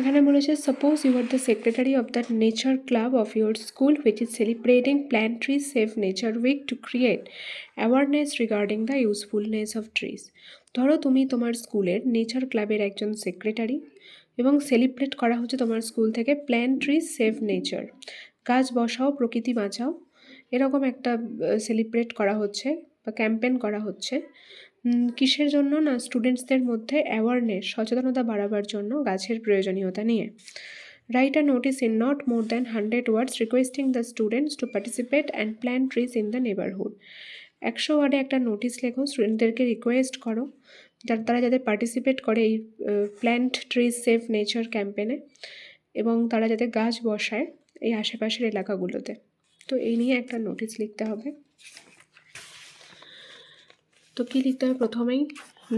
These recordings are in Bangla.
এখানে বলেছে suppose you are the secretary of the nature club of your school which is celebrating plant trees save nature week to create awareness regarding the usefulness of trees. ধরো তুমি তোমার স্কুলের নেচার ক্লাবের একজন সেক্রেটারি এবং সেলিব্রেট করা হচ্ছে তোমার স্কুল থেকে প্ল্যান্ট ট্রিজ সেভ নেচার, গাছ বসাও প্রকৃতি বাঁচাও, এরকম একটা সেলিব্রেট করা হচ্ছে বা ক্যাম্পেন করা হচ্ছে। কিসের জন্য না, স্টুডেন্টসদের মধ্যে অ্যাওয়ারনেস, সচেতনতা বাড়াবার জন্য গাছের প্রয়োজনীয়তা নিয়ে। Write a notice in not more than 100 words requesting the students to participate and plant trees in the neighbourhood. 100 ওয়ার্ডে একটা নোটিস লেখো, স্টুডেন্টদেরকে রিকোয়েস্ট করো তারা যাতে পার্টিসিপেট করে এই প্ল্যান্ট ট্রিজ সেভ নেচার ক্যাম্পেনে, এবং তারা যাতে গাছ বসায় এই আশেপাশের এলাকাগুলোতে। তো এই নিয়ে একটা নোটিস লিখতে হবে। তো কী লিখতে হবে, প্রথমেই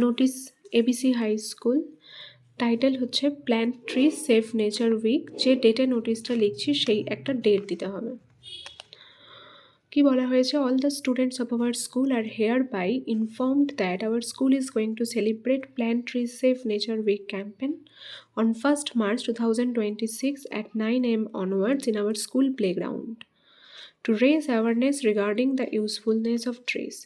notice ABC high school, title হচ্ছে plant tree save nature week, যে ডেটে নোটিসটা লিখছি সেই একটা ডেট দিতে হবে। কি বলা হয়েছে, all the students of our school are hereby informed that our school is going to celebrate plant tree save nature week campaign on 1st March 2026 at 9 AM onwards in our school playground to raise awareness regarding the usefulness of trees.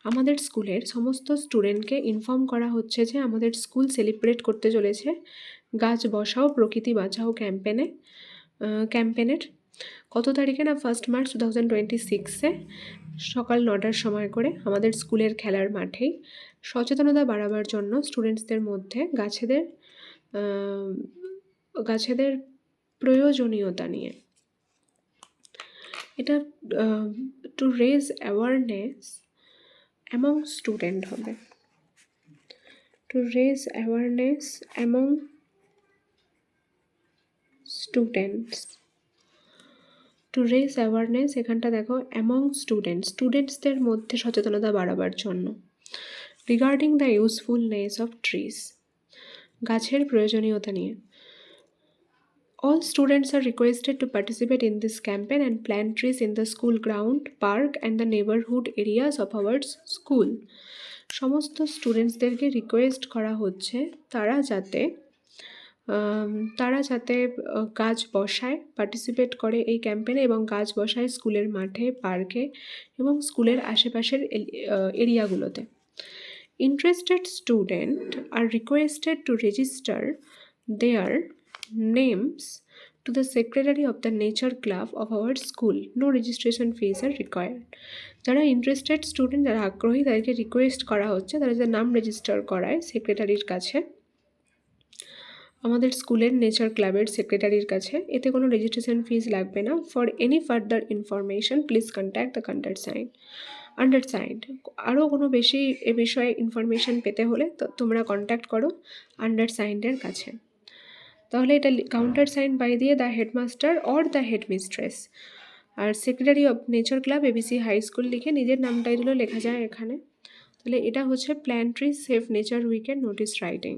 আমাদের স্কুলের সমস্ত স্টুডেন্টকে ইনফর্ম করা হচ্ছে যে আমাদের স্কুল সেলিব্রেট করতে চলেছে গাছ বসাও প্রকৃতি বাঁচাও ক্যাম্পেনের কত তারিখে না, 1 মার্চ 2026 সকাল 9টার সময় করে আমাদের স্কুলের খেলার মাঠেই সচেতনতা বাড়াবার জন্য স্টুডেন্টসদের মধ্যে গাছেদের প্রয়োজনীয়তা নিয়ে। এটা to raise awareness among student হবে, to raise awareness among students. To raise awareness এখানটা দেখো অ্যামং স্টুডেন্টসদের মধ্যে সচেতনতা বাড়াবার জন্য। Regarding the usefulness of trees, গাছের প্রয়োজনীয়তা নিয়ে। All students are requested to participate in this campaign and plant trees in the school ground, park and the neighborhood areas of our school. সমস্ত স্টুডেন্টসদেরকে রিকোয়েস্ট করা হচ্ছে তারা যাতে গাছ বসায়, পার্টিসিপেট করে এই ক্যাম্পেনে এবং গাছ বসায় স্কুলের মাঠে, পার্কে এবং স্কুলের আশেপাশের এরিয়াগুলোতে। Interested students are requested to register their names to the secretary of the nature club of our school. No registration fees are required. যারা ইন্টারেস্টেড স্টুডেন্ট, যারা আগ্রহী, তাদেরকে রিকোয়েস্ট করা হচ্ছে তারা যে নাম রেজিস্টার করায় সেক্রেটারির কাছে, আমাদের স্কুলের নেচার ক্লাবের সেক্রেটারির কাছে। এতে কোনো রেজিস্ট্রেশন ফিজ লাগবে না। For any further information please contact the undersigned. আরও কোনো বেশি এ বিষয়ে ইনফরমেশন পেতে হলে তো তোমরা কন্ট্যাক্ট করো আন্ডারসাইন্ডের কাছে। তাহলে এটা কাউন্টার সাইন বাই দিয়ে the headmaster or the headmistress. আর secretary of nature club ABC high school লিখে নিজের নামটা এগুলো লেখা যায় এখানে। তাহলে এটা হচ্ছে প্ল্যান্ট ট্রি সেভ নেচার উইকের নোটিস রাইটিং।